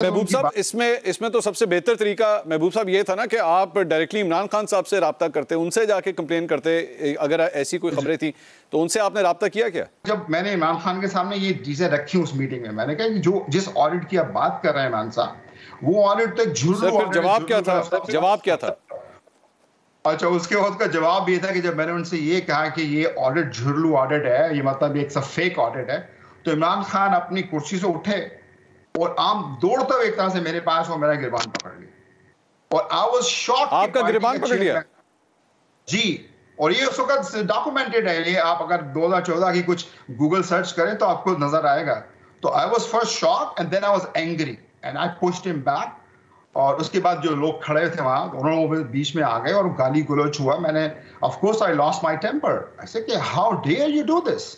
महबूब साहब, इसमें इसमें तो सबसे बेहतर तरीका महबूब साहब ये था ना कि आप डायरेक्टली इमरान खान साहब से रब्ता करते, उनसे जाके कंप्लेन करते अगर ऐसी कोई खबरें थी तो उनसे आपने रब्ता किया क्या? जब मैंने इमरान खान के सामने ये चीजें रखी उस मीटिंग में, मैंने कहा कि जो जिस ऑडिट की आप बात कर रहे हैं इमरान साहब, वो ऑडिट तो झूठा ऑडिट। जवाब क्या था? जवाब क्या था? अच्छा, उसके बाद का जवाब ये था कि जब मैंने उनसे ये कहा कि ये ऑडिट झुरलू ऑडिट है, ये मतलब एक सब फेक ऑडिट है, तो इमरान खान अपनी कुर्सी से उठे और आम दौड़ते हुए एक तरह से मेरे पास वो मेरा गिरबान पकड़ लिया और आई वाज शॉक्ड। आपका गिरबान पकड़ लिया? जी, और ये उस वक्त डॉक्यूमेंटेड है, ये आप अगर 2014 की कुछ गूगल सर्च करें तो आपको नजर आएगा। तो I was first shocked and then I was angry and I pushed him back. और उसके बाद जो लोग खड़े थे वहां, उन्होंने बीच में आ गए और गाली गलौज हुआ। मैंने of course I lost my temper. ऐसे कि how dare you do this,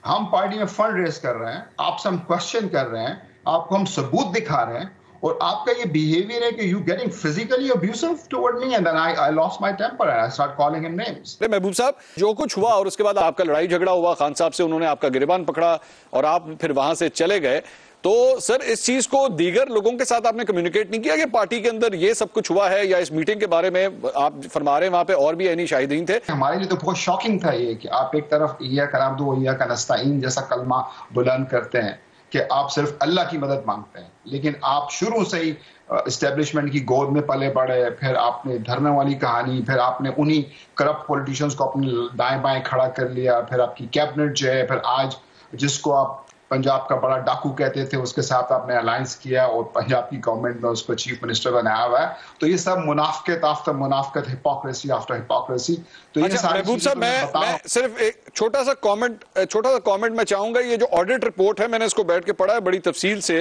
हम पार्टी में फंड रेज कर रहे हैं, आपसे हम क्वेश्चन कर रहे हैं, आपको हम सबूत दिखा रहे हैं और आपका ये बिहेवियर है कि you getting physically abusive toward me and then I lost my temper and I start calling him names. Mahboob साहब, जो कुछ हुआ और उसके बाद आपका लड़ाई झगड़ा हुआ खान साहब से, उन्होंने आपका गिरबान पकड़ा और आप फिर वहां से चले गए, तो सर इस चीज को दीगर लोगों के साथ आपने कम्युनिकेट नहीं किया कि पार्टी के अंदर ये सब कुछ हुआ है, या इस मीटिंग के बारे में आप फरमा रहे हैं वहां पे और भी यानी शाहिदीन थे? हमारे लिए तो बहुत शॉकिंग था ये कि आप एक तरफ इय्या कनाबुदु इय्या नस्तईन जैसा कलमा बुलंद करते हैं कि आप सिर्फ अल्लाह की मदद मांगते हैं, लेकिन आप शुरू से ही एस्टेब्लिशमेंट की गोद में पले पड़े, फिर आपने धरने वाली कहानी, फिर आपने उन्हीं करप्ट पॉलिटिशियंस को अपने दाएं बाएं खड़ा कर लिया, फिर आपकी कैबिनेट जो है, फिर आज जिसको आप पंजाब का बड़ा डाकू कहते थे उसके साथ आपने अलायंस किया और पंजाब की गवर्नमेंट ने उसको चीफ मिनिस्टर बनाया हुआ है। तो ये सब मुनाफिकत आफ्टर मुनाफिकत, हिपोक्रेसी आफ्टर हिपोक्रेसी। तो ये सारी महबूब साहब, मैं सिर्फ एक छोटा सा कमेंट मैं चाहूंगा। ये जो ऑडिट रिपोर्ट है, मैंने इसको बैठ के पढ़ा है बड़ी तफसील से।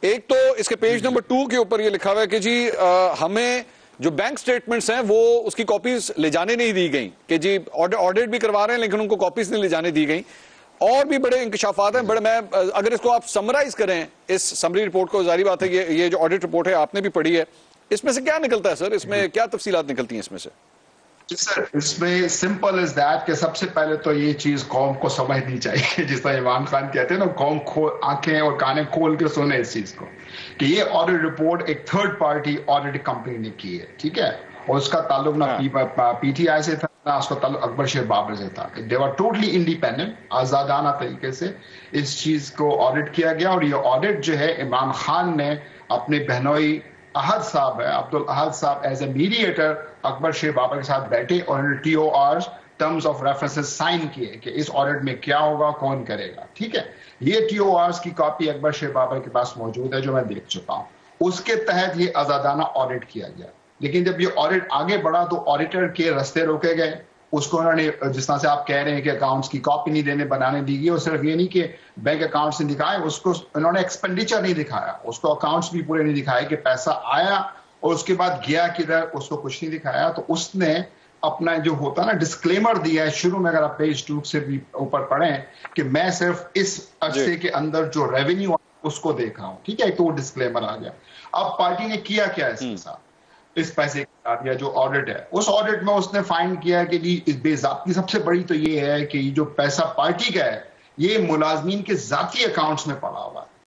एक तो इसके पेज नंबर 2 के ऊपर ये लिखा हुआ है कि जी हमें जो बैंक स्टेटमेंट्स हैं वो उसकी कॉपीज ले जाने नहीं दी गई, कि जी ऑडिट भी करवा रहे हैं लेकिन उनको कॉपीज नहीं ले जाने दी गई। और भी बड़े इंकशाफात हैं, बड़े, मैं अगर इसको आप समराइज करें इस समरी रिपोर्ट को, जारी बात है ये जो ऑडिट रिपोर्ट है आपने भी पढ़ी है, इसमें से क्या निकलता है सर? इसमें क्या तफसीलात निकलती हैं इसमें से? सर इसमें सिंपल इज दैट कि सबसे पहले तो ये चीज कौम को समझनी चाहिए, जिस तरह इमरान खान कहते हैं ना, कौम आंखें और कानें खोल के सुने इस चीज को, कि ये ऑडिट रिपोर्ट एक थर्ड पार्टी ऑडिट कंपनी ने की है, ठीक है, और उसका ताल्लुक ना पीटीआई से था ना उसका ताल्लुक अकबर शेर बाबर से था। दे वर टोटली इंडिपेंडेंट, आजादाना तरीके से इस चीज को ऑडिट किया गया। और ये ऑडिट जो है इमरान खान ने अपने बहनोई अहद साहब है, अब्दुल अहद साहब, एज ए मीडिएटर अकबर शेर बाबर के साथ बैठे और उन्होंने TORs terms of references sign किए कि इस ऑडिट में क्या होगा, कौन करेगा, ठीक है। ये TORs की कॉपी अकबर शेर बाबर के पास मौजूद है जो मैं देख चुका हूं। उसके तहत ये आजादाना ऑडिट किया गया। लेकिन जब ये ऑडिट आगे बढ़ा तो ऑडिटर के रास्ते रोके गए। उसको उन्होंने, जिस तरह से आप कह रहे हैं कि अकाउंट्स की कॉपी नहीं बनाने दी गई, और सिर्फ ये नहीं कि बैंक अकाउंट्स नहीं दिखाए, उसको उन्होंने एक्सपेंडिचर नहीं दिखाया, उसको अकाउंट्स भी पूरे नहीं दिखाए कि पैसा आया और उसके बाद गया किधर, उसको कुछ नहीं दिखाया। तो उसने अपना जो होता ना डिस्क्लेमर दिया है शुरू में, अगर आप पेज 2 से भी ऊपर पढ़ें, कि मैं सिर्फ इस अरसे के अंदर जो रेवेन्यू उसको देख रहा हूं, ठीक है, तो वो डिस्क्लेमर आ गया। अब पार्टी ने किया क्या इसके साथ, इस पैसे के साथ, या जो ऑडिट है, उस ऑडिट में उसने फाइंड किया कि जी इस बेज़ाब्ती, सबसे बड़ी तो ये है कि जो पैसा पार्टी का है ये मुलाजमीन के जाती अकाउंट्स में पड़ा हुआ है।